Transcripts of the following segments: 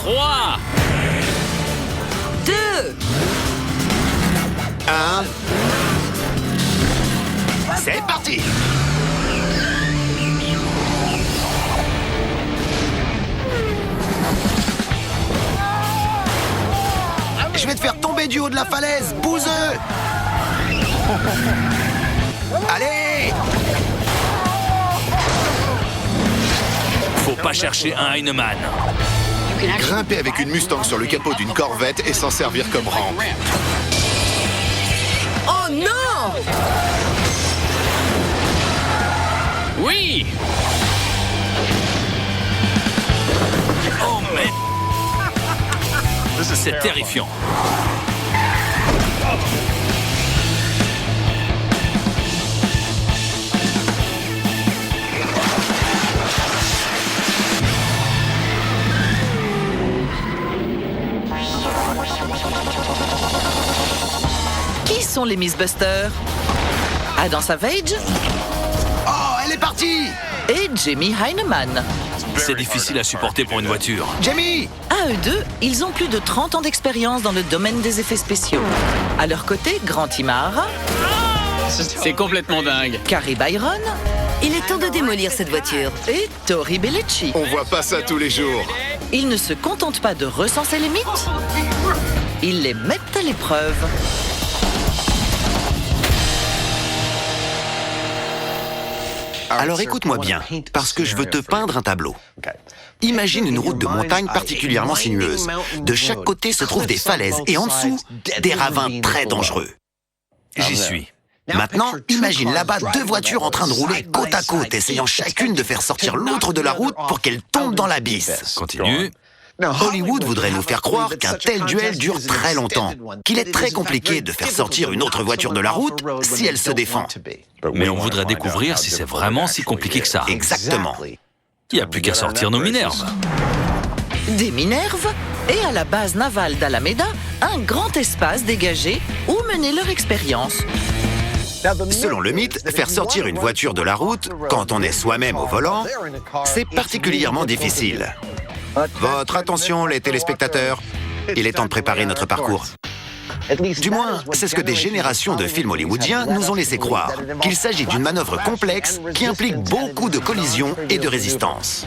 3, 2, 1. C'est parti! Je vais te faire tomber du haut de la falaise, bouseux! Allez! faut pas chercher un Heinemann. Grimper avec une Mustang sur le capot d'une Corvette et s'en servir comme rampe. oh non! Oui! Oh, mais... C'est terrifiant. Qui sont les Mythbusters? Adam Savage Oh, elle est partie! et Jamie Heineman. C'est difficile à supporter pour une voiture. Jamie! À eux deux, ils ont plus de 30 ans d'expérience dans le domaine des effets spéciaux. À leur côté, Grant Imahara, C'est complètement dingue. Carrie Byron Il est temps de démolir cette voiture. et Tori Bellucci. On voit pas ça tous les jours. Ils ne se contentent pas de recenser les mythes, ils les mettent à l'épreuve. Alors écoute-moi bien, parce que je veux te peindre un tableau. Imagine une route de montagne particulièrement sinueuse. De chaque côté se trouvent des falaises et en dessous, des ravins très dangereux. J'y suis. Maintenant, imagine là-bas deux voitures en train de rouler côte à côte, essayant chacune de faire sortir l'autre de la route pour qu'elle tombe dans l'abysse. Continue. Hollywood voudrait nous faire croire qu'un tel duel dure très longtemps, qu'il est très compliqué de faire sortir une autre voiture de la route si elle se défend. Mais on voudrait découvrir si c'est vraiment si compliqué que ça. Exactement. Il n'y a plus qu'à sortir nos Minerves. Des Minerves et à la base navale d'Alameda, un grand espace dégagé où mener leur expérience. Selon le mythe, faire sortir une voiture de la route, quand on est soi-même au volant, c'est particulièrement difficile. Votre attention, les téléspectateurs. Il est temps de préparer notre parcours. Du moins, c'est ce que des générations de films hollywoodiens nous ont laissé croire, qu'il s'agit d'une manœuvre complexe qui implique beaucoup de collisions et de résistance.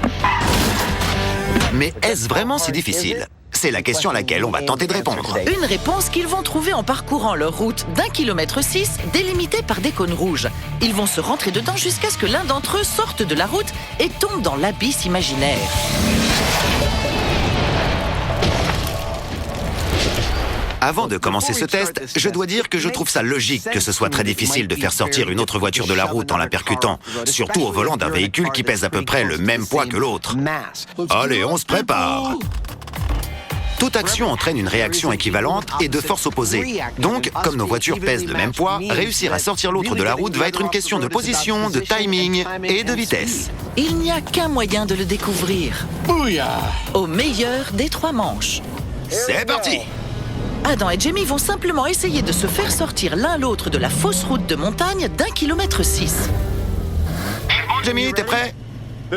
Mais est-ce vraiment si difficile? C'est la question à laquelle on va tenter de répondre. Une réponse qu'ils vont trouver en parcourant leur route d'1,6 km délimitée par des cônes rouges. Ils vont se rentrer dedans jusqu'à ce que l'un d'entre eux sorte de la route et tombe dans l'abysse imaginaire. Avant de commencer ce test, je dois dire que je trouve ça logique que ce soit très difficile de faire sortir une autre voiture de la route en la percutant, surtout au volant d'un véhicule qui pèse à peu près le même poids que l'autre. Allez, on se prépare! Toute action entraîne une réaction équivalente et de force opposée. Donc, comme nos voitures pèsent le même poids, réussir à sortir l'autre de la route va être une question de position, de timing et de vitesse. Il n'y a qu'un moyen de le découvrir. Au meilleur des 3 manches. C'est parti! Adam et Jamie vont simplement essayer de se faire sortir l'un l'autre de la fausse route de montagne d'1,6 km. Jamie, t'es prêt?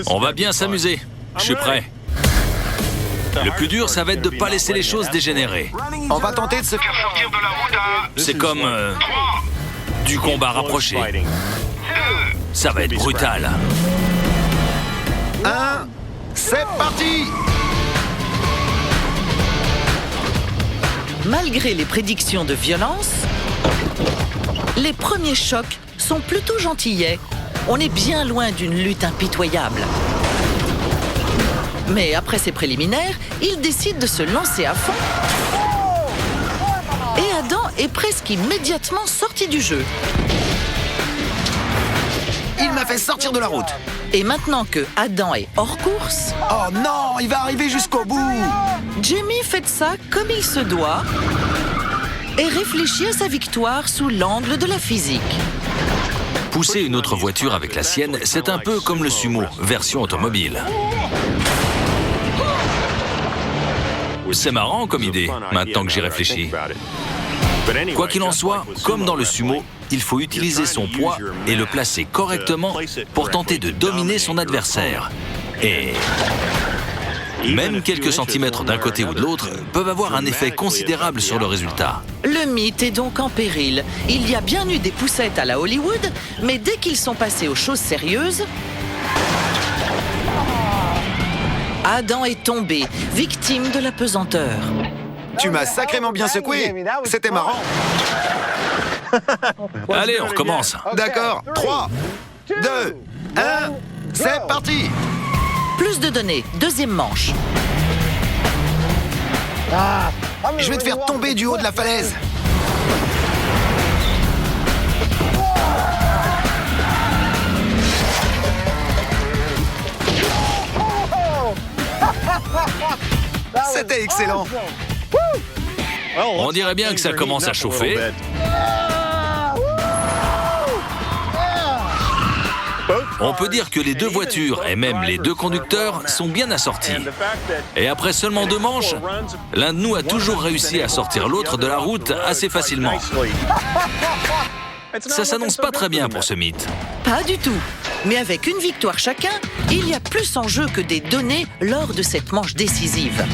On va bien s'amuser. Je suis prêt. Le plus dur, ça va être de ne pas laisser les choses dégénérer. On va tenter de se faire sortir de la route à... C'est comme du combat rapproché. Ça va être brutal. 1, c'est parti! Malgré les prédictions de violence, les premiers chocs sont plutôt gentillets. On est bien loin d'une lutte impitoyable. Mais après ces préliminaires, il décide de se lancer à fond. Et Adam est presque immédiatement sorti du jeu. Il m'a fait sortir de la route. Et maintenant que Adam est hors course, Oh non, il va arriver jusqu'au bout. Jamie fait de ça comme il se doit et réfléchit à sa victoire sous l'angle de la physique. Pousser une autre voiture avec la sienne, c'est un peu comme le sumo, version automobile. C'est marrant comme idée, maintenant que j'y réfléchis. Quoi qu'il en soit, comme dans le sumo, il faut utiliser son poids et le placer correctement pour tenter de dominer son adversaire. Et Même quelques centimètres d'un côté ou de l'autre peuvent avoir un effet considérable sur le résultat. Le mythe est donc en péril. Il y a bien eu des poussettes à la Hollywood, mais dès qu'ils sont passés aux choses sérieuses, Adam est tombé, victime de la pesanteur. Tu m'as sacrément bien secoué. C'était marrant. Allez, on recommence. D'accord. 3, 2, 1, c'est parti. Plus de données, deuxième manche. Je vais te faire tomber du haut de la falaise. C'était excellent. On dirait bien que ça commence à chauffer. On peut dire que les deux voitures et même les deux conducteurs sont bien assortis. Et après seulement 2 manches, l'un de nous a toujours réussi à sortir l'autre de la route assez facilement. Ça s'annonce pas très bien pour ce mythe. Pas du tout. Mais avec une victoire chacun, il y a plus en jeu que des données lors de cette manche décisive.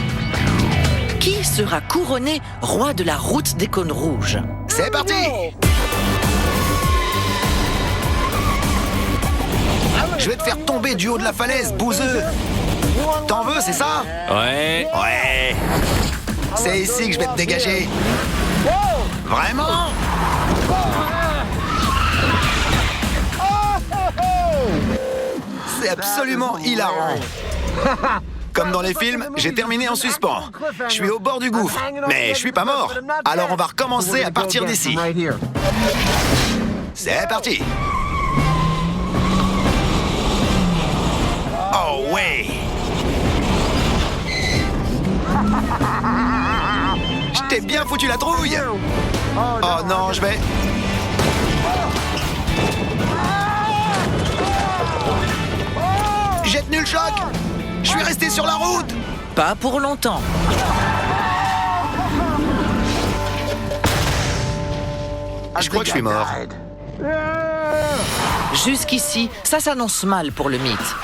Qui sera couronné roi de la route des cônes rouges? C'est parti. Je vais te faire tomber du haut de la falaise, bouseux. T'en veux, c'est ça? Ouais. Ouais. C'est ici que je vais te dégager. Vraiment? C'est absolument hilarant. Comme dans les films, j'ai terminé en suspens. Je suis au bord du gouffre, mais je suis pas mort. Alors on va recommencer à partir d'ici. C'est parti. Oh ouais. Je t'ai bien foutu la trouille. Oh non, je vais... J'ai tenu le choc. Je suis resté sur la route. Pas pour longtemps. Je crois que je suis mort. Jusqu'ici, ça s'annonce mal pour le mythe.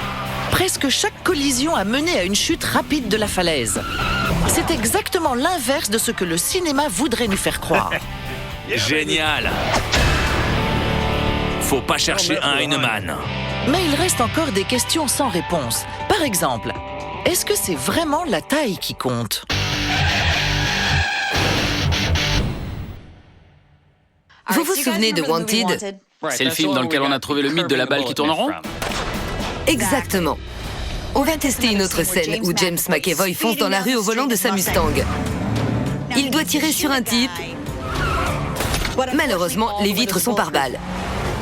Presque chaque collision a mené à une chute rapide de la falaise. C'est exactement l'inverse de ce que le cinéma voudrait nous faire croire. Génial. Faut pas chercher un Heinemann. Mais il reste encore des questions sans réponse. Par exemple, est-ce que c'est vraiment la taille qui compte? Vous vous souvenez de Wanted? C'est le film dans lequel on a trouvé le mythe de la balle qui tourne en rond? Exactement. On va tester une autre scène où James McAvoy fonce dans la rue au volant de sa Mustang. Il doit tirer sur un type. Malheureusement, les vitres sont par balles.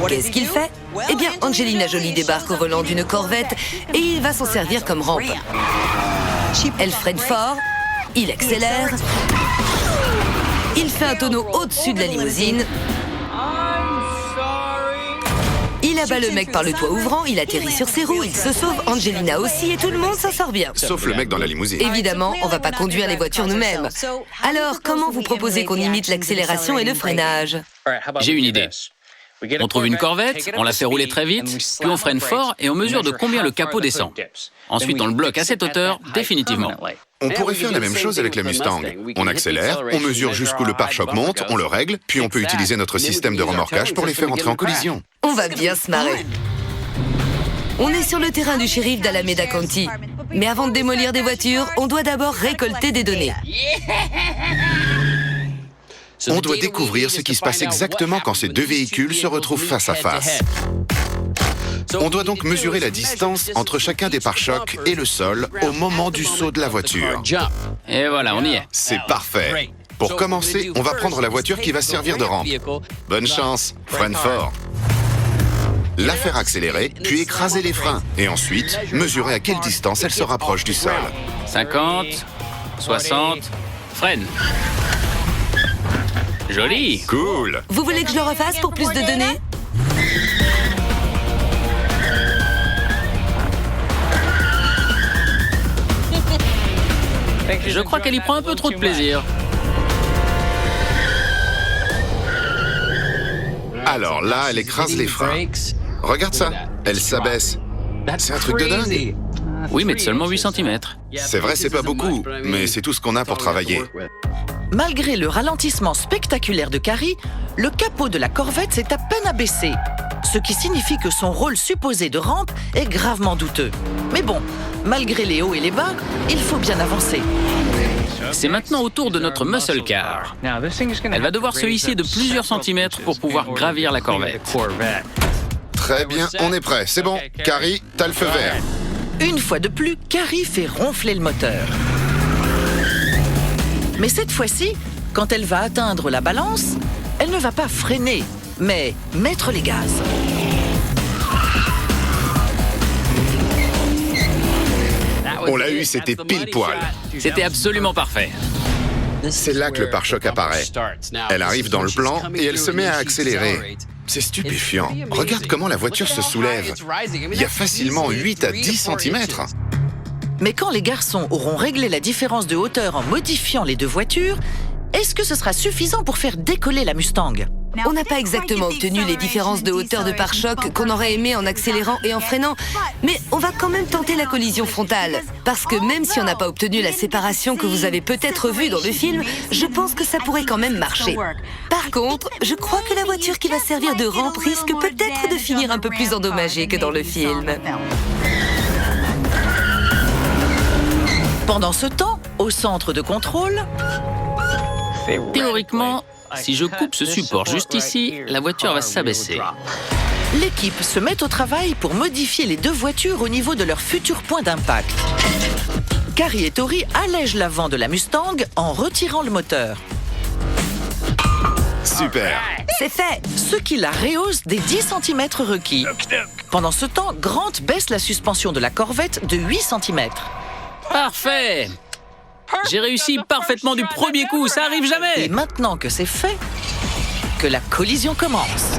Qu'est-ce qu'il fait? Eh bien, Angelina Jolie débarque au volant d'une Corvette et il va s'en servir comme rampe. Elle freine fort, il accélère, il fait un tonneau au-dessus de la limousine, il abat le mec par le toit ouvrant, il atterrit sur ses roues, il se sauve, Angelina aussi et tout le monde s'en sort bien. Sauf le mec dans la limousine. Évidemment, on va pas conduire les voitures nous-mêmes. Alors, comment vous proposez qu'on imite l'accélération et le freinage? J'ai une idée. On trouve une Corvette, on la fait rouler très vite, puis on freine fort et on mesure de combien le capot descend. Ensuite, on le bloque à cette hauteur, définitivement. On pourrait faire la même chose avec la Mustang. On accélère, on mesure jusqu'où le pare-choc monte, on le règle, puis on peut utiliser notre système de remorquage pour les faire entrer en collision. On va bien se marrer. On est sur le terrain du shérif d'Alameda County. Mais avant de démolir des voitures, on doit d'abord récolter des données. On doit découvrir ce qui se passe exactement quand ces deux véhicules se retrouvent face à face. On doit donc mesurer la distance entre chacun des pare-chocs et le sol au moment du saut de la voiture. Et voilà, on y est. C'est parfait. Pour commencer, on va prendre la voiture qui va servir de rampe. Bonne chance, freine fort. La faire accélérer, puis écraser les freins. Et ensuite, mesurer à quelle distance elle se rapproche du sol. 50, 60, freine. Joli. Cool. Vous voulez que je le refasse pour plus de données? Je crois qu'elle y prend un peu trop de plaisir. Alors là, elle écrase les freins. Regarde ça, elle s'abaisse. C'est un truc de dingue. Oui, mais de seulement 8 cm. C'est vrai, c'est pas beaucoup, mais c'est tout ce qu'on a pour travailler. Malgré le ralentissement spectaculaire de Carrie, le capot de la corvette s'est à peine abaissé, ce qui signifie que son rôle supposé de rampe est gravement douteux. Mais bon, malgré les hauts et les bas, il faut bien avancer. C'est maintenant au tour de notre muscle car. Elle va devoir se hisser de plusieurs centimètres pour pouvoir gravir la corvette. Très bien, on est prêt. C'est bon. Carrie, t'as le feu vert. Une fois de plus, Carrie fait ronfler le moteur. Mais cette fois-ci, quand elle va atteindre la balance, elle ne va pas freiner, mais mettre les gaz. On l'a eu, c'était pile poil. C'était absolument parfait. C'est là que le pare-choc apparaît. Elle arrive dans le plan et elle se met à accélérer. C'est stupéfiant. Regarde comment la voiture se soulève. Il y a facilement 8 à 10 cm. Mais quand les garçons auront réglé la différence de hauteur en modifiant les deux voitures, est-ce que ce sera suffisant pour faire décoller la Mustang ? On n'a pas exactement obtenu les différences de hauteur de pare-choc qu'on aurait aimé en accélérant et en freinant, mais on va quand même tenter la collision frontale. Parce que même si on n'a pas obtenu la séparation que vous avez peut-être vue dans le film, je pense que ça pourrait quand même marcher. Par contre, je crois que la voiture qui va servir de rampe risque peut-être de finir un peu plus endommagée que dans le film. Pendant ce temps, au centre de contrôle, Théoriquement, si je coupe ce support juste ici, la voiture va s'abaisser. l'équipe se met au travail pour modifier les deux voitures au niveau de leur futur point d'impact. Carrie et Tori allègent l'avant de la Mustang en retirant le moteur. Super. C'est fait! Ce qui la rehausse des 10 cm requis. Pendant ce temps, Grant baisse la suspension de la Corvette de 8 cm. Parfait! J'ai réussi parfaitement du premier coup, ça arrive Et jamais! maintenant que c'est fait, que la collision commence.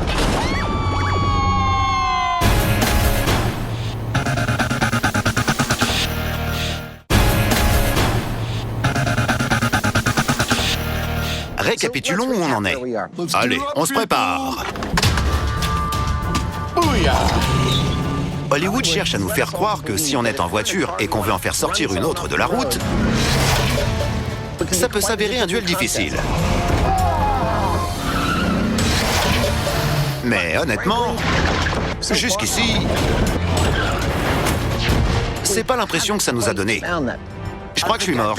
Récapitulons où on en est. Allez, on se prépare. Hollywood cherche à nous faire croire que si on est en voiture et qu'on veut en faire sortir une autre de la route, ça peut s'avérer un duel difficile. Mais honnêtement, jusqu'ici, c'est pas l'impression que ça nous a donné. Je crois que je suis mort.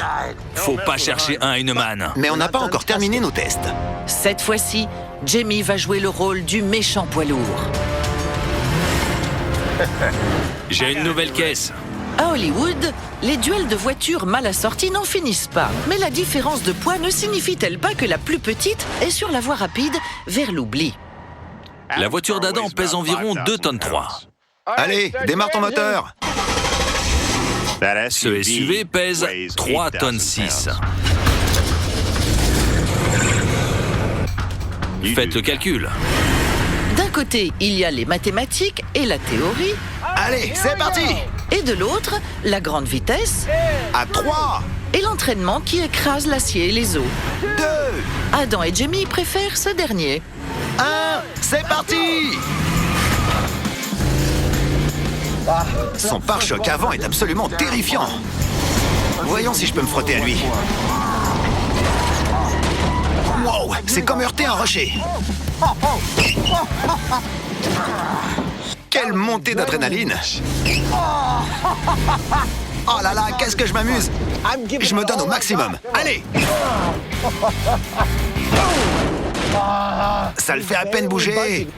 Faut pas chercher un Heinemann. Mais on n'a pas encore terminé nos tests. Cette fois-ci, Jamie va jouer le rôle du méchant poids lourd. J'ai une nouvelle caisse. À Hollywood, les duels de voitures mal assorties n'en finissent pas. Mais la différence de poids ne signifie-t-elle pas que la plus petite est sur la voie rapide vers l'oubli? La voiture d'Adam pèse environ 2 tonnes 3. Allez, démarre ton moteur. Ce SUV pèse 3 tonnes 6. Faites le calcul. D'un côté, il y a les mathématiques et la théorie, Allez, c'est parti. et de l'autre, la grande vitesse À 3, et l'entraînement qui écrase l'acier et les os. 2, Adam et Jamie préfèrent ce dernier. 1, c'est parti. Son pare-choc avant est absolument terrifiant. Voyons si je peux me frotter à lui. Wow, c'est comme heurter un rocher. Quelle montée d'adrénaline. Oh là là, qu'est-ce que je m'amuse. Je me donne au maximum. Allez. Ça le fait à peine bouger.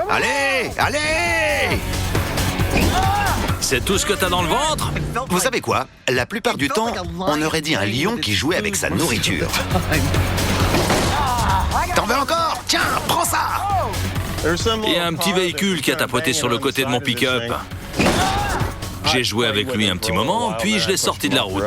Allez, allez. C'est tout ce que t'as dans le ventre? Vous savez quoi? La plupart du temps, on aurait dit un lion qui jouait avec sa nourriture. T'en veux encore? Tiens, prends ça! Il y a un petit véhicule qui a tapoté sur le côté de mon pick-up. J'ai joué avec lui un petit moment, puis je l'ai sorti de la route.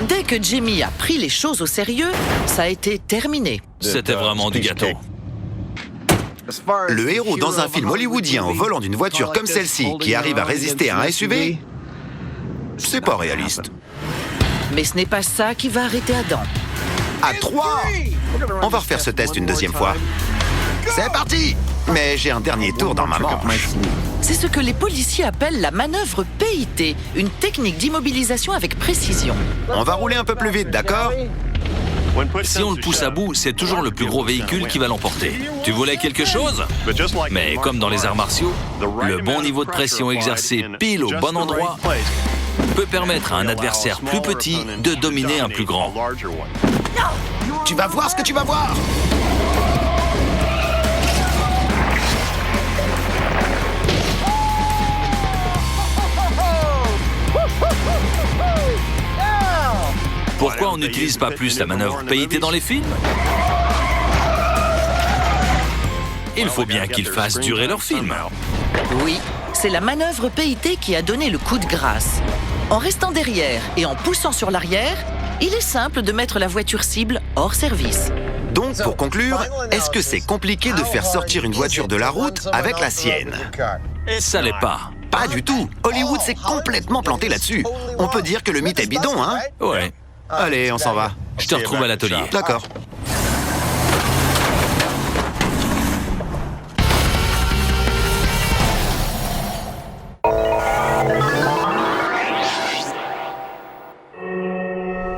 Dès que Jamie a pris les choses au sérieux, ça a été terminé. C'était vraiment du gâteau. Le héros dans un film hollywoodien au volant d'une voiture comme celle-ci qui arrive à résister à un SUV, c'est pas réaliste. Mais ce n'est pas ça qui va arrêter Adam. À 3, on va refaire ce test une deuxième fois. C'est parti! mais j'ai un dernier tour dans ma manche. C'est ce que les policiers appellent la manœuvre PIT, une technique d'immobilisation avec précision. On va rouler un peu plus vite, d'accord? Si on le pousse à bout, c'est toujours le plus gros véhicule qui va l'emporter. Tu voulais quelque chose? Mais comme dans les arts martiaux, le bon niveau de pression exercé pile au bon endroit peut permettre à un adversaire plus petit de dominer un plus grand. Tu vas voir ce que tu vas voir! Pourquoi on n'utilise pas plus la manœuvre PIT dans les films? Il faut bien qu'ils fassent durer leur film. Oui, c'est la manœuvre PIT qui a donné le coup de grâce. En restant derrière et en poussant sur l'arrière, il est simple de mettre la voiture cible hors service. Donc, pour conclure, est-ce que c'est compliqué de faire sortir une voiture de la route avec la sienne? Ça l'est pas. Pas du tout. Hollywood s'est complètement planté là-dessus. On peut dire que le mythe est bidon, hein? Ouais. Allez, on s'en va. Je te retrouve à l'atelier. D'accord.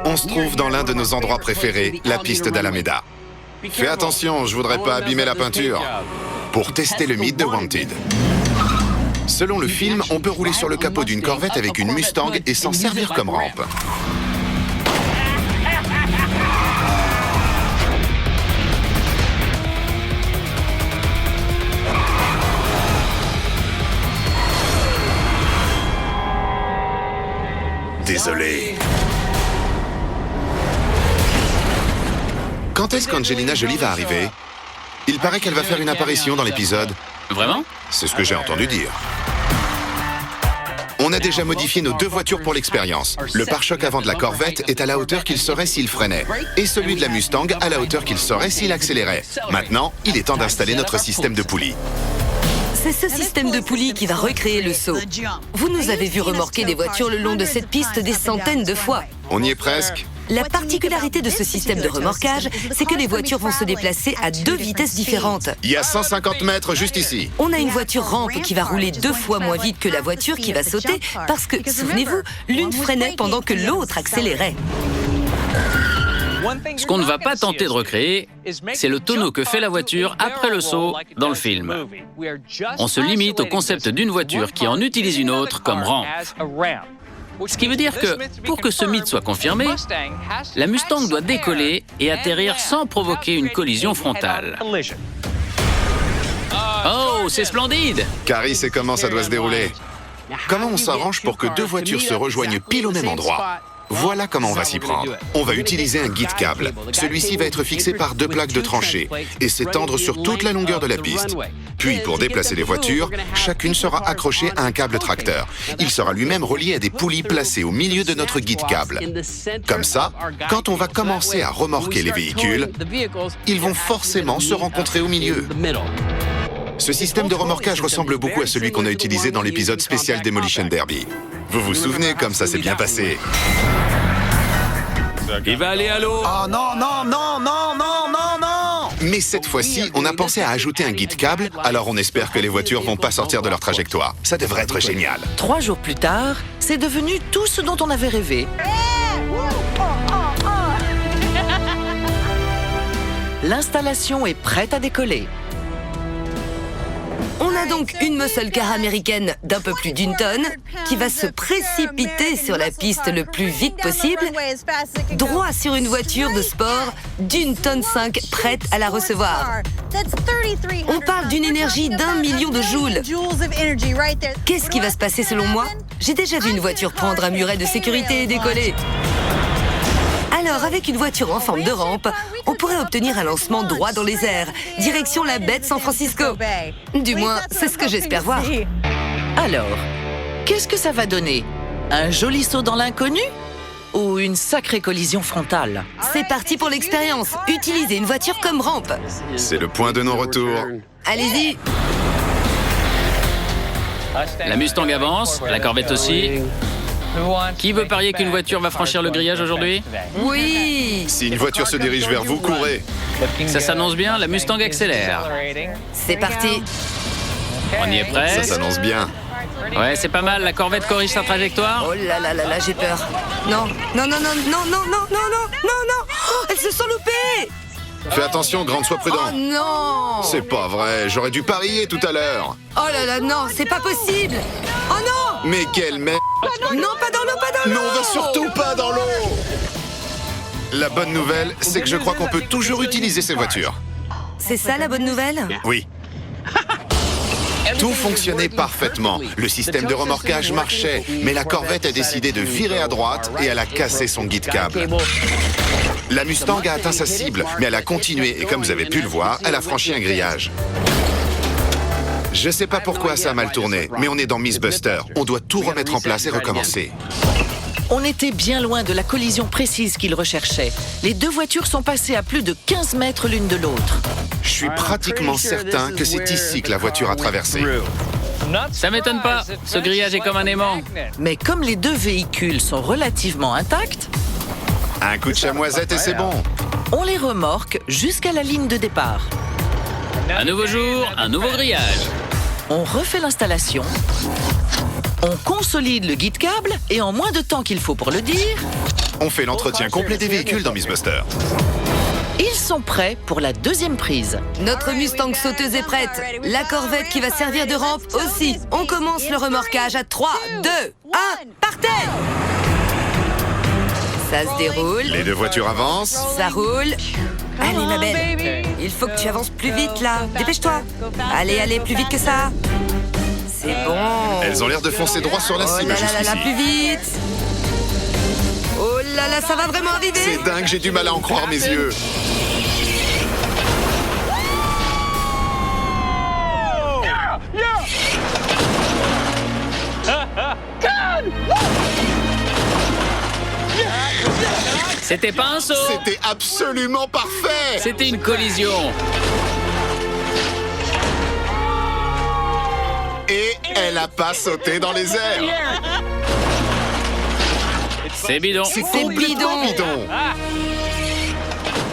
On se trouve dans l'un de nos endroits préférés, la piste d'Alameda. Fais attention, je voudrais pas abîmer la peinture. Pour tester le mythe de Wanted. Selon le film, on peut rouler sur le capot d'une Corvette avec une Mustang et s'en servir comme rampe. Désolé. Quand est-ce qu'Angelina Jolie va arriver? Il paraît qu'elle va faire une apparition dans l'épisode. Vraiment? C'est ce que j'ai entendu dire. On a déjà modifié nos deux voitures pour l'expérience. Le pare-choc avant de la Corvette est à la hauteur qu'il serait s'il freinait. Et celui de la Mustang à la hauteur qu'il serait s'il accélérait. Maintenant, il est temps d'installer notre système de poulie. C'est ce système de poulie qui va recréer le saut. Vous nous avez vu remorquer des voitures le long de cette piste des centaines de fois. On y est presque. La particularité de ce système de remorquage, c'est que les voitures vont se déplacer à 2 vitesses différentes. Il y a 150 mètres juste ici. On a une voiture rampe qui va rouler 2 fois moins vite que la voiture qui va sauter parce que, souvenez-vous, l'une freinait pendant que l'autre accélérait. Ce qu'on ne va pas tenter de recréer, c'est le tonneau que fait la voiture après le saut dans le film. On se limite au concept d'une voiture qui en utilise une autre comme rampe. Ce qui veut dire que, pour que ce mythe soit confirmé, la Mustang doit décoller et atterrir sans provoquer une collision frontale. Oh, c'est splendide! Carrie sait comment ça doit se dérouler. Comment on s'arrange pour que deux voitures se rejoignent pile au même endroit? Voilà comment on va s'y prendre. On va utiliser un guide câble. Celui-ci va être fixé par 2 plaques de tranchée et s'étendre sur toute la longueur de la piste. Puis, pour déplacer les voitures, chacune sera accrochée à un câble tracteur. Il sera lui-même relié à des poulies placées au milieu de notre guide câble. Comme ça, quand on va commencer à remorquer les véhicules, ils vont forcément se rencontrer au milieu. Ce système de remorquage ressemble beaucoup à celui qu'on a utilisé dans l'épisode spécial Demolition Derby. Vous vous souvenez comme ça s'est bien passé? Il va aller à l'eau. Oh non, non, non, non, non, non, non! Mais cette fois-ci, on a pensé à ajouter un guide câble, alors on espère que les voitures vont pas sortir de leur trajectoire. Ça devrait être génial. 3 jours plus tard, c'est devenu tout ce dont on avait rêvé. L'installation est prête à décoller. On a donc une muscle car américaine d'un peu plus d'1 tonne qui va se précipiter sur la piste le plus vite possible, droit sur une voiture de sport d'1,5 tonne prête à la recevoir. On parle d'une énergie d'1 million de joules. Qu'est-ce qui va se passer selon moi? J'ai déjà vu une voiture prendre un muret de sécurité et décoller. Alors, avec une voiture en forme de rampe, on pourrait obtenir un lancement droit dans les airs, direction la baie de San Francisco. Du moins, c'est ce que j'espère voir. Alors, qu'est-ce que ça va donner? Un joli saut dans l'inconnu? Ou une sacrée collision frontale? C'est parti pour l'expérience. Utilisez une voiture comme rampe. C'est le point de non-retour. Allez-y. La Mustang avance, la Corvette aussi. Qui veut parier qu'une voiture va franchir le grillage aujourd'hui? Oui. Si une voiture se dirige vers vous, courez. Ça s'annonce bien, la Mustang accélère. C'est parti. On y est prêt? Ça s'annonce bien. Ouais, c'est pas mal, la Corvette corrige sa trajectoire. Oh là là là là, j'ai peur. Non, non, non, non, non, non, non, non, non, non, non. Oh, elles se sont loupées. Fais attention, Grande, sois prudent. Oh non. C'est pas vrai, j'aurais dû parier tout à l'heure. Oh là là, non, c'est pas possible. Oh non. Mais quelle merde. Non, pas dans l'eau, pas dans l'eau. Non, on va surtout pas dans l'eau. La bonne nouvelle, c'est que je crois qu'on peut toujours utiliser ces voitures. C'est ça la bonne nouvelle? Oui. Tout fonctionnait parfaitement. Le système de remorquage marchait, mais la Corvette a décidé de virer à droite et elle a cassé son guide-câble. La Mustang a atteint sa cible, mais elle a continué et comme vous avez pu le voir, elle a franchi un grillage. Je sais pas pourquoi ça a mal tourné, mais on est dans Mythbusters. On doit tout remettre en place et recommencer. On était bien loin de la collision précise qu'ils recherchaient. Les deux voitures sont passées à plus de 15 mètres l'une de l'autre. Je suis pratiquement certain que c'est ici que la voiture a traversé. Ça m'étonne pas, ce grillage est comme un aimant. Mais comme les deux véhicules sont relativement intacts, Un coup de chamoisette et c'est bon. on les remorque jusqu'à la ligne de départ. Un nouveau jour, un nouveau grillage. On refait l'installation, on consolide le guide-câble et en moins de temps qu'il faut pour le dire, On fait l'entretien complet des véhicules dans Mythbusters. ils sont prêts pour la deuxième prise. Notre Mustang sauteuse est prête. La Corvette qui va servir de rampe aussi. On commence le remorquage à 3, 2, 1, partez! Ça se déroule. Les deux voitures avancent. Ça roule. Allez, ma belle. Il faut que tu avances plus vite, là. Dépêche-toi. Allez, allez, plus vite que ça. C'est bon. Elles ont l'air de foncer droit sur la Oh cible là là là là, jusqu'ici. plus vite. Oh là là, ça va vraiment arriver. C'est dingue, j'ai du mal à en croire mes yeux. C'était pas un saut, C'était absolument parfait. c'était une collision. Et elle a pas sauté dans les airs. C'est bidon. C'est C'est complètement bidon. bidon.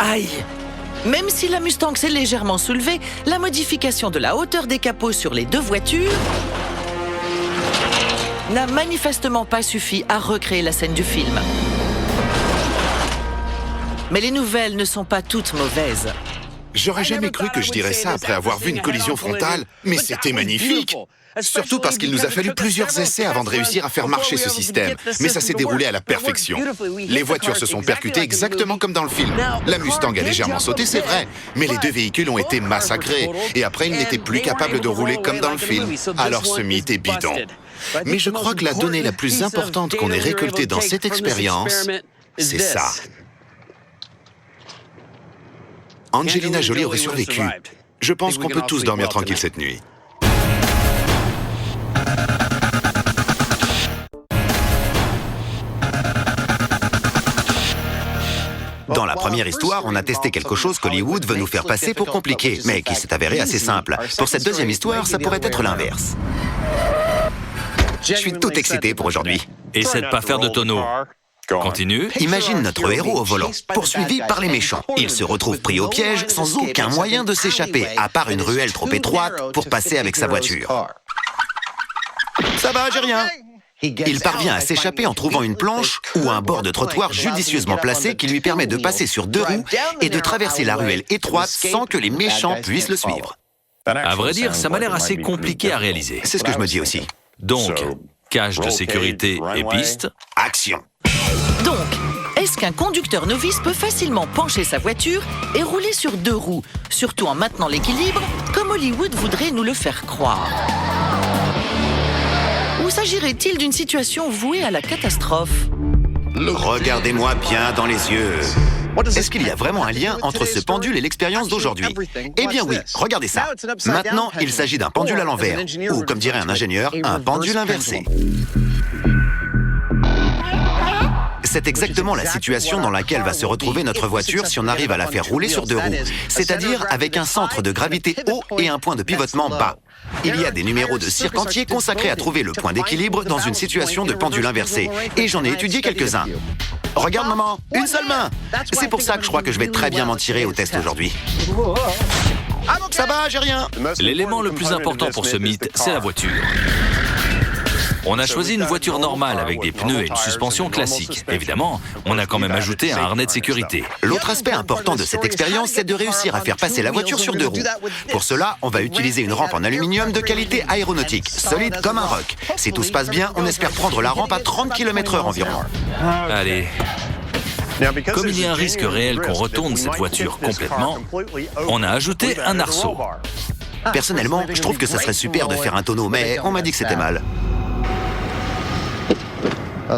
Aïe! Même si la Mustang s'est légèrement soulevée, la modification de la hauteur des capots sur les deux voitures n'a manifestement pas suffi à recréer la scène du film. Mais les nouvelles ne sont pas toutes mauvaises. J'aurais jamais cru que je dirais ça après avoir vu une collision frontale, mais c'était magnifique. Surtout parce qu'il nous a fallu plusieurs essais avant de réussir à faire marcher ce système. Mais ça s'est déroulé à la perfection. Les voitures se sont percutées exactement comme dans le film. La Mustang a légèrement sauté, c'est vrai, mais les deux véhicules ont été massacrés. Et après, ils n'étaient plus capables de rouler comme dans le film. Alors ce mythe est bidon. Mais je crois que la donnée la plus importante qu'on ait récoltée dans cette expérience, c'est ça. Angelina Jolie aurait survécu. Je pense qu'on peut tous dormir tranquille cette nuit. Dans la première histoire, on a testé quelque chose qu'Hollywood veut nous faire passer pour compliqué, mais qui s'est avéré assez simple. Pour cette deuxième histoire, ça pourrait être l'inverse. Je suis tout excité pour aujourd'hui. Essaie de pas faire de tonneau. Continue. Imagine notre héros au volant, poursuivi par les méchants. Il se retrouve pris au piège sans aucun moyen de s'échapper, à part une ruelle trop étroite pour passer avec sa voiture. Ça va, j'ai rien. Il parvient à s'échapper en trouvant une planche ou un bord de trottoir judicieusement placé qui lui permet de passer sur deux roues et de traverser la ruelle étroite sans que les méchants puissent le suivre. À vrai dire, ça m'a l'air assez compliqué à réaliser. C'est ce que je me dis aussi. Donc, cage de sécurité et piste. Action! Donc, est-ce qu'un conducteur novice peut facilement pencher sa voiture et rouler sur deux roues, surtout en maintenant l'équilibre, comme Hollywood voudrait nous le faire croire? Ou s'agirait-il d'une situation vouée à la catastrophe? Regardez-moi bien dans les yeux. Est-ce qu'il y a vraiment un lien entre ce pendule et l'expérience d'aujourd'hui? Eh bien oui, regardez ça. Maintenant, il s'agit d'un pendule à l'envers, ou comme dirait un ingénieur, un pendule inversé. C'est exactement la situation dans laquelle va se retrouver notre voiture si on arrive à la faire rouler sur deux roues, c'est-à-dire avec un centre de gravité haut et un point de pivotement bas. Il y a des numéros de cirque entiers consacrés à trouver le point d'équilibre dans une situation de pendule inversée, et j'en ai étudié quelques-uns. Regarde maman, une seule main. C'est pour ça que je crois que je vais très bien m'en tirer au test aujourd'hui. Ça va, j'ai rien. L'élément le plus important pour ce mythe, c'est la voiture. On a choisi une voiture normale avec des pneus et une suspension classique. Évidemment, on a quand même ajouté un harnais de sécurité. L'autre aspect important de cette expérience, c'est de réussir à faire passer la voiture sur deux roues. Pour cela, on va utiliser une rampe en aluminium de qualité aéronautique, solide comme un roc. Si tout se passe bien, on espère prendre la rampe à 30 km/h environ. Allez. Comme il y a un risque réel qu'on retourne cette voiture complètement, on a ajouté un arceau. Personnellement, je trouve que ça serait super de faire un tonneau, mais on m'a dit que c'était mal.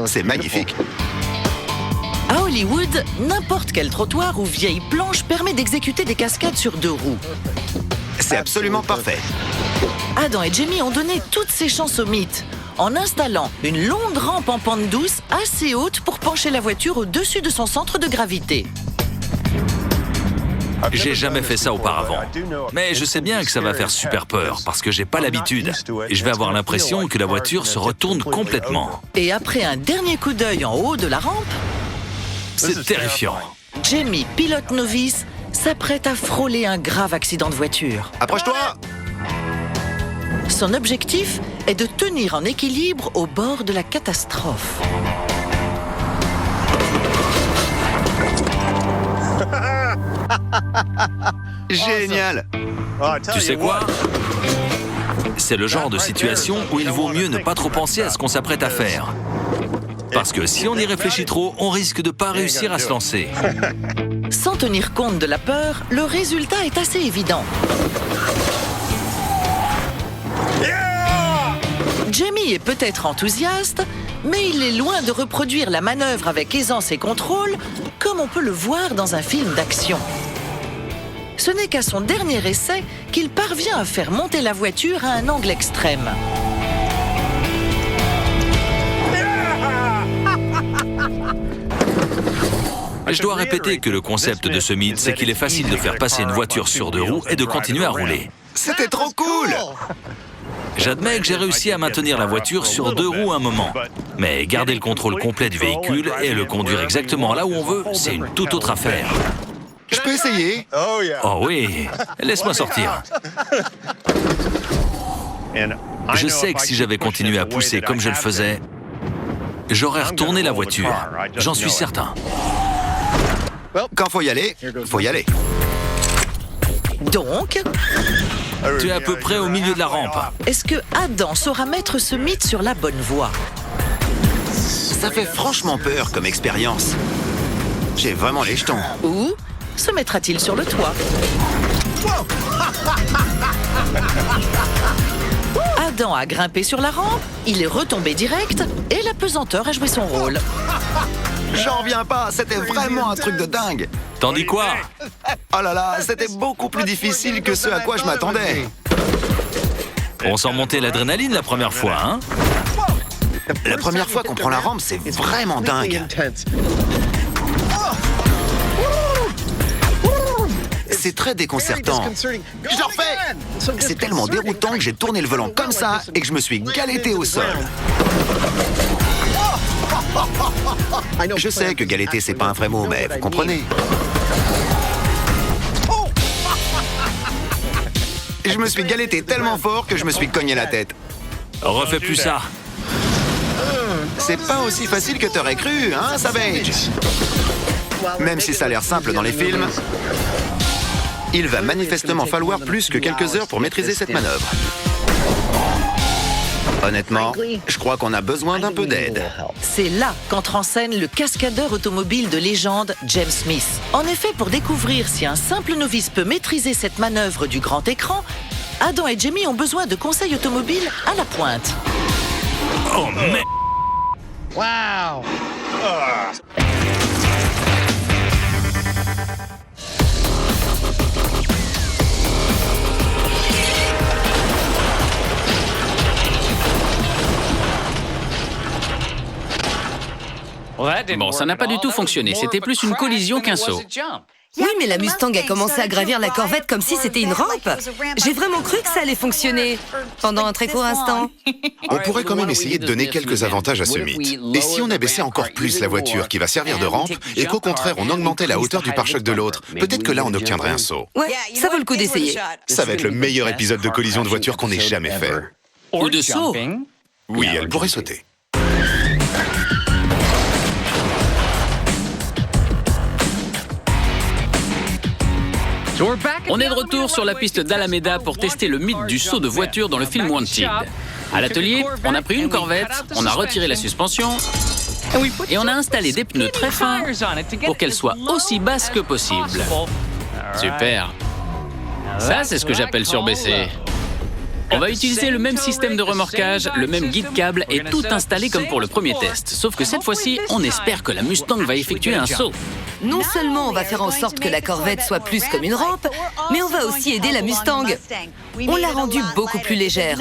C'est magnifique. À Hollywood, n'importe quel trottoir ou vieille planche permet d'exécuter des cascades sur deux roues. C'est absolument parfait. Adam et Jamie ont donné toutes ses chances au mythe en installant une longue rampe en pente douce assez haute pour pencher la voiture au-dessus de son centre de gravité. J'ai jamais fait ça auparavant. Mais je sais bien que ça va faire super peur parce que j'ai pas l'habitude. Et je vais avoir l'impression que la voiture se retourne complètement. Et après un dernier coup d'œil en haut de la rampe, C'est terrifiant. Jamie, pilote novice, s'apprête à frôler un grave accident de voiture. Approche-toi! Son objectif est de tenir en équilibre au bord de la catastrophe. Génial! Tu sais quoi? C'est le genre de situation où il vaut mieux ne pas trop penser à ce qu'on s'apprête à faire. Parce que si on y réfléchit trop, on risque de pas réussir à se lancer. Sans tenir compte de la peur, le résultat est assez évident. Jamie est peut-être enthousiaste, mais il est loin de reproduire la manœuvre avec aisance et contrôle, comme on peut le voir dans un film d'action. Ce n'est qu'à son dernier essai qu'il parvient à faire monter la voiture à un angle extrême. Je dois répéter que le concept de ce mythe, c'est qu'il est facile de faire passer une voiture sur deux roues et de continuer à rouler. C'était trop cool! J'admets que j'ai réussi à maintenir la voiture sur deux roues un moment. Mais garder le contrôle complet du véhicule et le conduire exactement là où on veut, c'est une toute autre affaire. Je peux essayer? Oh oui, laisse-moi sortir. Je sais que si j'avais continué à pousser comme je le faisais, j'aurais retourné la voiture. J'en suis certain. Quand faut y aller, faut y aller. Donc, Tu es à peu près au milieu de la rampe. est-ce que Adam saura mettre ce mythe sur la bonne voie? Ça fait franchement peur comme expérience. J'ai vraiment les jetons. Ou se mettra-t-il sur le toit? Adam a grimpé sur la rampe, il est retombé direct et la pesanteur a joué son rôle. J'en reviens pas, c'était vraiment un truc de dingue. T'en dis quoi? Oh là là, c'était beaucoup plus difficile que ce à quoi je m'attendais. On sent monter l'adrénaline la première fois, hein? La première fois qu'on prend la rampe, c'est vraiment dingue. C'est très déconcertant. Je le refais! C'est tellement déroutant que j'ai tourné le volant comme ça et que je me suis galetté au sol. Je sais que galetté, c'est pas un vrai mot, mais vous comprenez. Je me suis galetté tellement fort que je me suis cogné la tête. Refais plus ça. C'est pas aussi facile que t'aurais cru, hein, Savage? Même si ça a l'air simple dans les films, il va manifestement falloir plus que quelques heures pour maîtriser cette manœuvre. Honnêtement, je crois qu'on a besoin d'un peu d'aide. C'est là qu'entre en scène le cascadeur automobile de légende James Smith. En effet, pour découvrir si un simple novice peut maîtriser cette manœuvre du grand écran, Adam et Jamie ont besoin de conseils automobiles à la pointe. Oh merde! Bon, ça n'a pas du tout fonctionné. C'était plus une collision qu'un saut. Oui, mais la Mustang a commencé à gravir la Corvette comme si c'était une rampe. J'ai vraiment cru que ça allait fonctionner pendant un très court instant. On pourrait quand même essayer de donner quelques avantages à ce mythe. Et si on abaissait encore plus la voiture qui va servir de rampe et qu'au contraire on augmentait la hauteur du pare-choc de l'autre, peut-être que là on obtiendrait un saut. Ouais, ça vaut le coup d'essayer. Ça va être le meilleur épisode de collision de voiture qu'on ait jamais fait. Ou de saut. Oui, elle pourrait sauter. On est de retour sur la piste d'Alameda pour tester le mythe du saut de voiture dans le film Wanted. À l'atelier, on a pris une Corvette, on a retiré la suspension et on a installé des pneus très fins pour qu'elle soit aussi basse que possible. Super. Ça, c'est ce que j'appelle surbaisser. On va utiliser le même système de remorquage, le même guide câble et tout installé comme pour le premier test. Sauf que cette fois-ci, on espère que la Mustang va effectuer un saut. Non seulement on va faire en sorte que la Corvette soit plus comme une rampe, mais on va aussi aider la Mustang. On l'a rendue beaucoup plus légère.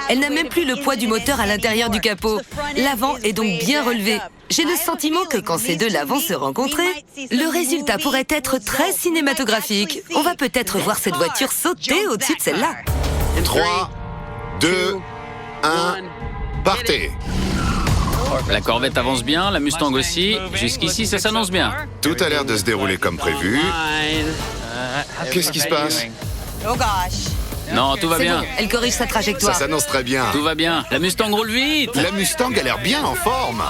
Elle n'a même plus le poids du moteur à l'intérieur du capot. L'avant est donc bien relevé. J'ai le sentiment que quand ces deux vont se rencontrer, le résultat pourrait être très cinématographique. On va peut-être voir cette voiture sauter au-dessus de celle-là. 3, 2, 1, partez! La Corvette avance bien, la Mustang aussi. Jusqu'ici, ça s'annonce bien. Tout a l'air de se dérouler comme prévu. Qu'est-ce qui se passe? Non, tout va C'est bien. bon, elle corrige sa Ça trajectoire. s'annonce très bien. Tout va bien. La Mustang roule vite. La Mustang a l'air bien en forme.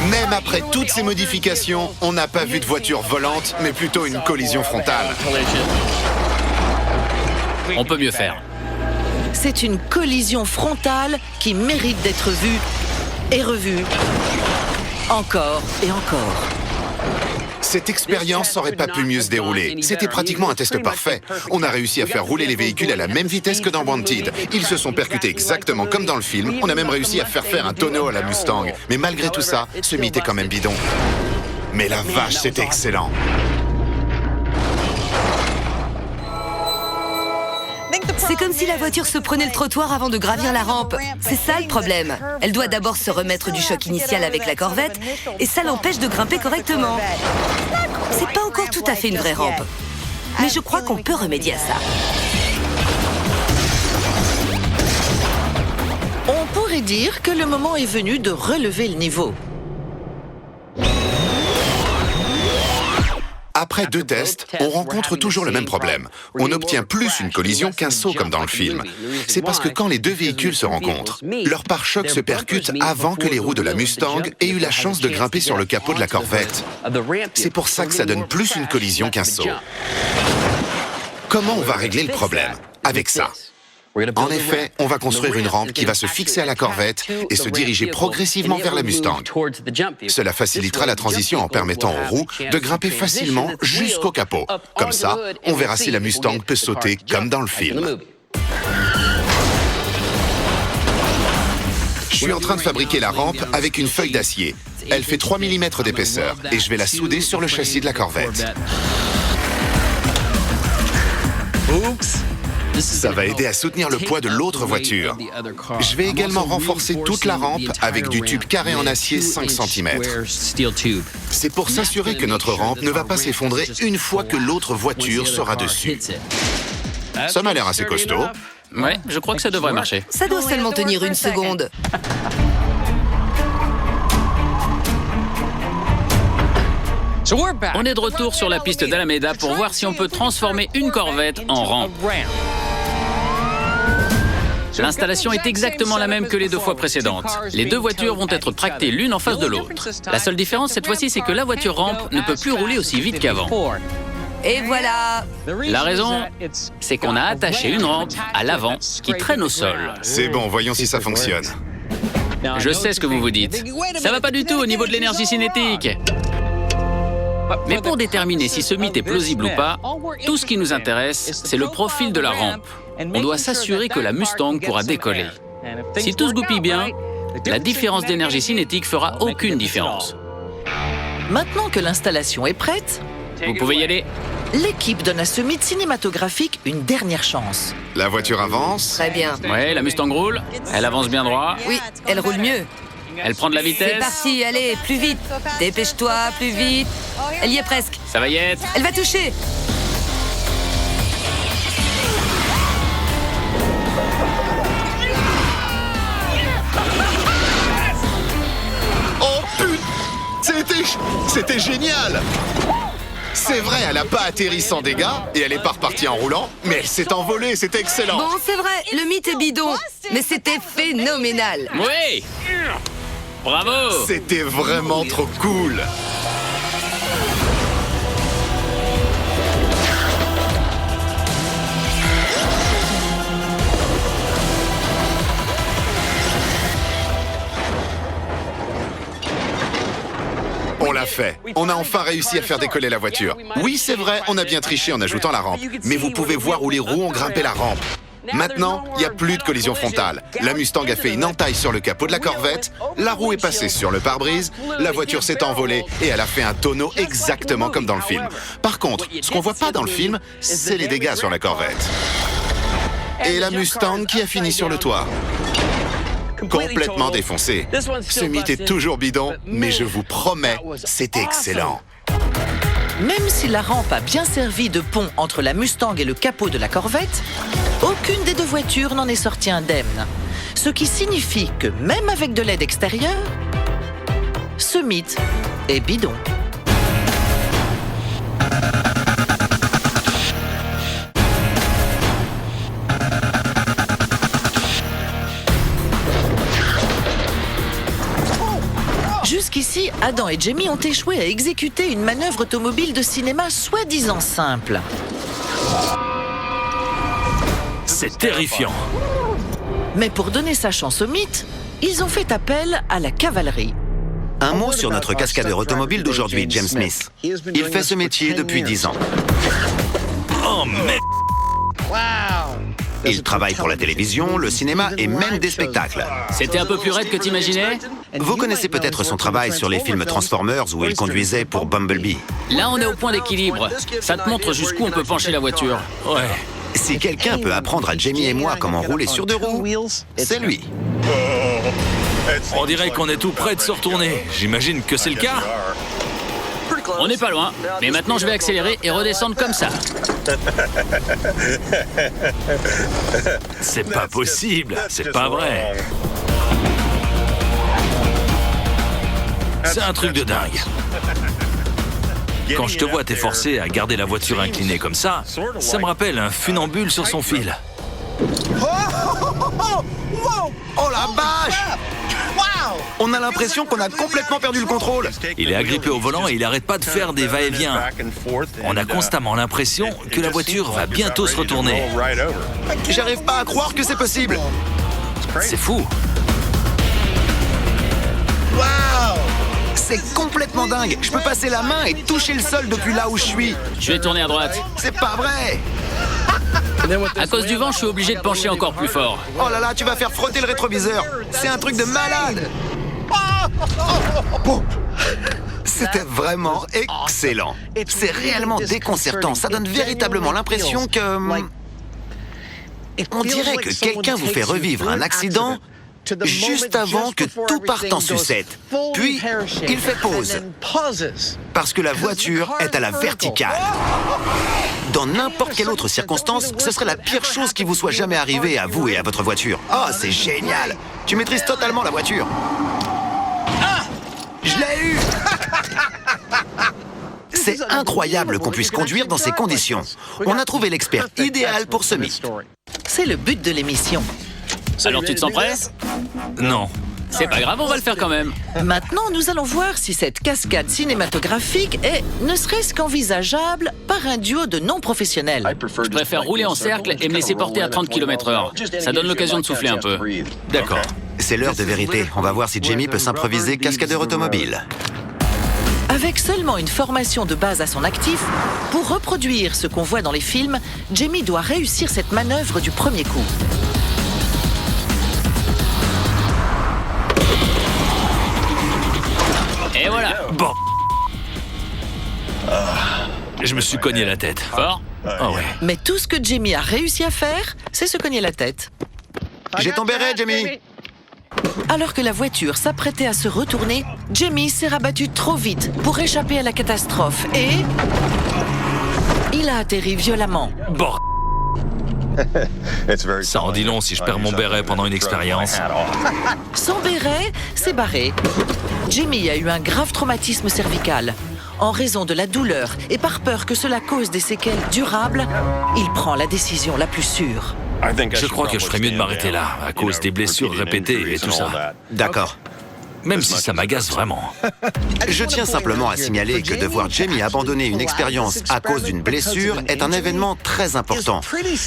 Même après toutes ces modifications, on n'a pas vu de voiture volante, mais plutôt une collision frontale. On peut mieux faire. C'est une collision frontale qui mérite d'être vue et revue. Encore et encore. Cette expérience n'aurait pas pu mieux se dérouler. C'était pratiquement un test parfait. On a réussi à faire rouler les véhicules à la même vitesse que dans Wanted. Ils se sont percutés exactement comme dans le film. On a même réussi à faire un tonneau à la Mustang. Mais malgré tout ça, ce mythe est quand même bidon. Mais la vache, c'était excellent. C'est comme si la voiture se prenait le trottoir avant de gravir la rampe. C'est ça le problème. Elle doit d'abord se remettre du choc initial avec la Corvette et ça l'empêche de grimper correctement. C'est pas encore tout à fait une vraie rampe. Mais je crois qu'on peut remédier à ça. On pourrait dire que le moment est venu de relever le niveau. Après 2 tests, on rencontre toujours le même problème. On obtient plus une collision qu'un saut comme dans le film. C'est parce que quand les deux véhicules se rencontrent, leur pare-choc se percute avant que les roues de la Mustang aient eu la chance de grimper sur le capot de la Corvette. C'est pour ça que ça donne plus une collision qu'un saut. Comment on va régler le problème? Avec ça. En effet, on va construire une rampe qui va se fixer à la Corvette et se diriger progressivement vers la Mustang. Cela facilitera la transition en permettant aux roues de grimper facilement jusqu'au capot. Comme ça, on verra si la Mustang peut sauter comme dans le film. Je suis en train de fabriquer la rampe avec une feuille d'acier. Elle fait 3 mm d'épaisseur et je vais la souder sur le châssis de la Corvette. Ça va aider à soutenir le poids de l'autre voiture. Je vais également renforcer toute la rampe avec du tube carré en acier 5 cm. C'est pour s'assurer que notre rampe ne va pas s'effondrer une fois que l'autre voiture sera dessus. Ça m'a l'air assez costaud. Ouais, je crois que ça devrait marcher. Ça doit seulement tenir 1 seconde. On est de retour sur la piste d'Alameda pour voir si on peut transformer une Corvette en rampe. L'installation est exactement la même que les 2 fois précédentes. Les 2 voitures vont être tractées l'une en face de l'autre. La seule différence cette fois-ci, c'est que la voiture rampe ne peut plus rouler aussi vite qu'avant. Et voilà. La raison, c'est qu'on a attaché une rampe à l'avant qui traîne au sol. C'est bon, voyons si ça fonctionne. Je sais ce que vous vous dites. Ça va pas du tout au niveau de l'énergie cinétique. Mais pour déterminer si ce mythe est plausible ou pas, tout ce qui nous intéresse, c'est le profil de la rampe. On doit s'assurer que la Mustang pourra décoller. Si tout se goupille bien, la différence d'énergie cinétique fera aucune différence. Maintenant que l'installation est prête, Vous pouvez y aller. l'équipe donne à ce mythe cinématographique une dernière chance. La voiture avance. Très bien. Ouais, la Mustang roule. Elle avance bien droit. Oui, elle roule mieux. Elle prend de la C'est vitesse. parti, allez, plus vite. Dépêche-toi, plus vite. Elle y est presque. Ça va y être. Elle va toucher. Oh putain, c'était génial. C'est vrai, elle a pas atterri sans dégâts et elle est pas repartie en roulant, mais elle s'est envolée, c'était excellent. Bon, c'est vrai, le mythe est bidon, mais c'était phénoménal. Oui. Bravo. C'était vraiment trop cool. On l'a fait. On a enfin réussi à faire décoller la voiture. Oui, c'est vrai, on a bien triché en ajoutant la rampe. Mais vous pouvez voir où les roues ont grimpé la rampe. Maintenant, il n'y a plus de collision frontale. La Mustang a fait une entaille sur le capot de la Corvette, la roue est passée sur le pare-brise, la voiture s'est envolée et elle a fait un tonneau exactement comme dans le film. Par contre, ce qu'on voit pas dans le film, c'est les dégâts sur la Corvette. Et la Mustang qui a fini sur le toit. Complètement défoncé. Ce mythe est toujours bidon, mais je vous promets, c'était excellent. Même si la rampe a bien servi de pont entre la Mustang et le capot de la Corvette, aucune des deux voitures n'en est sortie indemne. Ce qui signifie que même avec de l'aide extérieure, ce mythe est bidon. Jusqu'ici, Adam et Jamie ont échoué à exécuter une manœuvre automobile de cinéma soi-disant simple. C'est terrifiant. Mais pour donner sa chance au mythe, ils ont fait appel à la cavalerie. Un mot sur notre cascadeur automobile d'aujourd'hui, James Smith. Il fait ce métier depuis 10 ans. Oh merde. Il travaille pour la télévision, le cinéma et même des spectacles. C'était un peu plus raide que t'imaginais. Vous connaissez peut-être son travail sur les films Transformers où il conduisait pour Bumblebee. Là, on est au point d'équilibre. Ça te montre jusqu'où on peut pencher la voiture. Ouais. Si quelqu'un peut apprendre à Jamie et moi comment rouler sur deux roues, c'est lui. On dirait qu'on est tout près de se retourner. J'imagine que c'est le cas. On n'est pas loin, mais maintenant je vais accélérer et redescendre comme ça. C'est pas possible. C'est pas vrai. C'est un truc de dingue. Quand je te vois t'efforcer à garder la voiture inclinée comme ça me rappelle un funambule sur son fil. Oh la vache! On a l'impression qu'on a complètement perdu le contrôle. Il est agrippé au volant et il arrête pas de faire des va-et-vient. On a constamment l'impression que la voiture va bientôt se retourner. J'arrive pas à croire que c'est possible. C'est fou. C'est complètement dingue. Je peux passer la main et toucher le sol depuis là où je suis. Je vais tourner à droite. C'est pas vrai. À cause du vent, je suis obligé de pencher encore plus fort. Oh là là, tu vas faire frotter le rétroviseur. C'est un truc de malade. C'était vraiment excellent. C'est réellement déconcertant. Ça donne véritablement l'impression que... On dirait que quelqu'un vous fait revivre un accident juste avant que tout parte en sucette. Puis, il fait pause. Parce que la voiture est à la verticale. Dans n'importe quelle autre circonstance, ce serait la pire chose qui vous soit jamais arrivée à vous et à votre voiture. Oh, c'est génial! Tu maîtrises totalement la voiture. Ah! Je l'ai eu! C'est incroyable qu'on puisse conduire dans ces conditions. On a trouvé l'expert idéal pour ce mythe. C'est le but de l'émission. Alors tu te sens prêt? Non. C'est pas grave, on va le faire quand même. Maintenant, nous allons voir si cette cascade cinématographique est, ne serait-ce qu'envisageable, par un duo de non-professionnels. Je préfère rouler en cercle et me laisser porter à 30 km/h. Ça donne l'occasion de souffler un peu. D'accord. C'est l'heure de vérité. On va voir si Jamie peut s'improviser cascadeur automobile. Avec seulement une formation de base à son actif, pour reproduire ce qu'on voit dans les films, Jamie doit réussir cette manœuvre du premier coup. Et voilà. Bon. Je me suis cogné la tête. Fort? Oh ouais. Mais tout ce que Jamie a réussi à faire, c'est se cogner la tête. J'ai ton béret, Jamie. Alors que la voiture s'apprêtait à se retourner, Jamie s'est rabattu trop vite pour échapper à la catastrophe et... il a atterri violemment. Bon. Ça en dit long si je perds mon béret pendant une expérience. Son béret s'est barré. Jamie a eu un grave traumatisme cervical. En raison de la douleur et par peur que cela cause des séquelles durables, il prend la décision la plus sûre. Je crois que je ferais mieux de m'arrêter là, à cause des blessures répétées et tout ça. D'accord. Même si ça m'agace vraiment. Je tiens simplement à signaler que de voir Jamie abandonner une expérience à cause d'une blessure est un événement très important.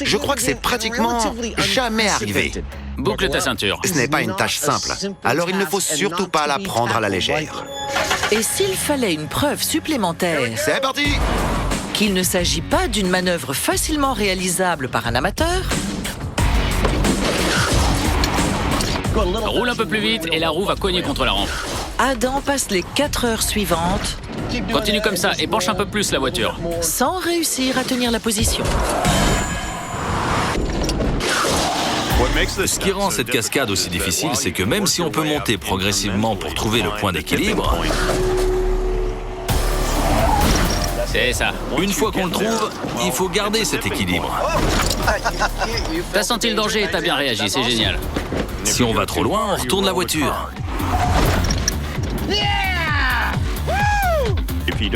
Je crois que c'est pratiquement jamais arrivé. Boucle ta ceinture. Ce n'est pas une tâche simple, alors il ne faut surtout pas la prendre à la légère. Et s'il fallait une preuve supplémentaire C'est parti! qu'il ne s'agit pas d'une manœuvre facilement réalisable par un amateur, Roule un peu plus vite et la roue va cogner contre la rampe. Adam passe les 4 heures suivantes Continue comme ça et penche un peu plus la voiture. sans réussir à tenir la position. Ce qui rend cette cascade aussi difficile, c'est que même si on peut monter progressivement pour trouver le point d'équilibre, C'est ça. une fois qu'on le trouve, il faut garder cet équilibre. T'as senti le danger et t'as bien réagi, c'est génial. Si on va trop loin, on retourne la voiture.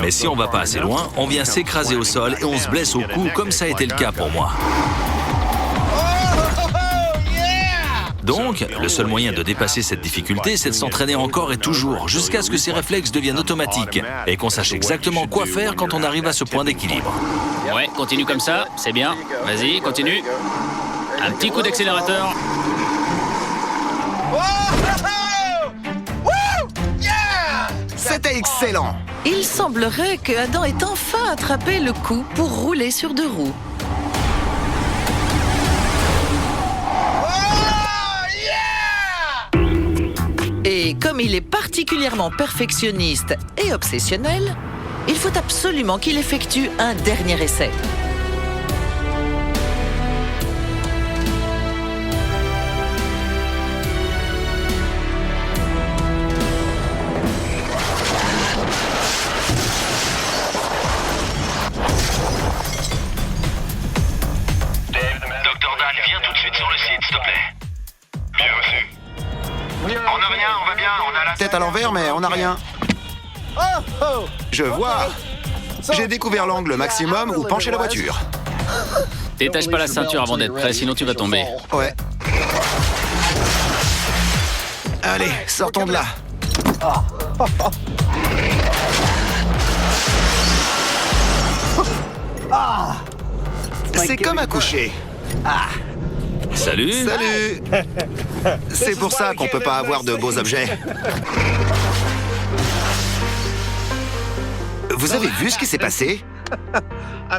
Mais si on va pas assez loin, on vient s'écraser au sol et on se blesse au cou, comme ça a été le cas pour moi. Donc, le seul moyen de dépasser cette difficulté, c'est de s'entraîner encore et toujours, jusqu'à ce que ces réflexes deviennent automatiques et qu'on sache exactement quoi faire quand on arrive à ce point d'équilibre. Ouais, continue comme ça, c'est bien. Vas-y, continue. Un petit coup d'accélérateur. C'était excellent! Il semblerait que Adam ait enfin attrapé le coup pour rouler sur 2 roues. Et comme il est particulièrement perfectionniste et obsessionnel, il faut absolument qu'il effectue un dernier essai. Docteur Dahl, viens tout de suite sur le site, s'il te plaît. Bien reçu. On n'a rien, on va bien, on a la... Tête à l'envers, mais on n'a rien. Je vois. J'ai découvert l'angle maximum où pencher la voiture. Détache pas la ceinture avant d'être prêt, sinon tu vas tomber. Ouais. Allez, sortons de là. C'est comme accoucher. Salut! Salut! C'est pour ça qu'on peut pas avoir de beaux objets. Vous avez vu ce qui s'est passé?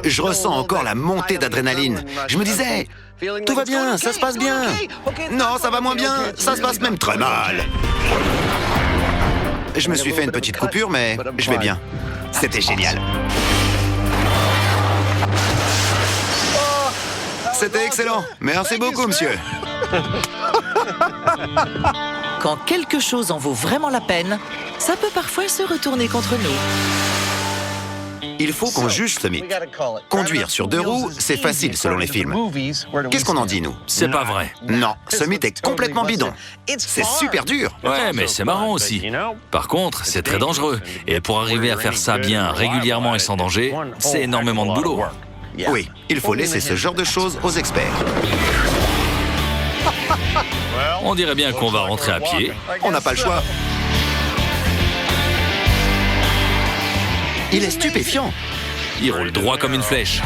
Je ressens encore la montée d'adrénaline. Je me disais, tout va bien, ça se passe bien. Non, ça va moins bien, ça se passe même très mal. Je me suis fait une petite coupure, mais je vais bien. C'était génial. C'était excellent. Merci beaucoup, monsieur. Quand quelque chose en vaut vraiment la peine, ça peut parfois se retourner contre nous. Il faut qu'on juge ce mythe. Conduire sur 2 roues, c'est facile selon les films. Qu'est-ce qu'on en dit, nous? C'est pas vrai. Non, ce mythe est complètement bidon. C'est super dur. Ouais, mais c'est marrant aussi. Par contre, c'est très dangereux. Et pour arriver à faire ça bien, régulièrement et sans danger, c'est énormément de boulot. Oui, il faut laisser ce genre de choses aux experts. On dirait bien qu'on va rentrer à pied. On n'a pas le choix. Il est stupéfiant. Il roule droit comme une flèche.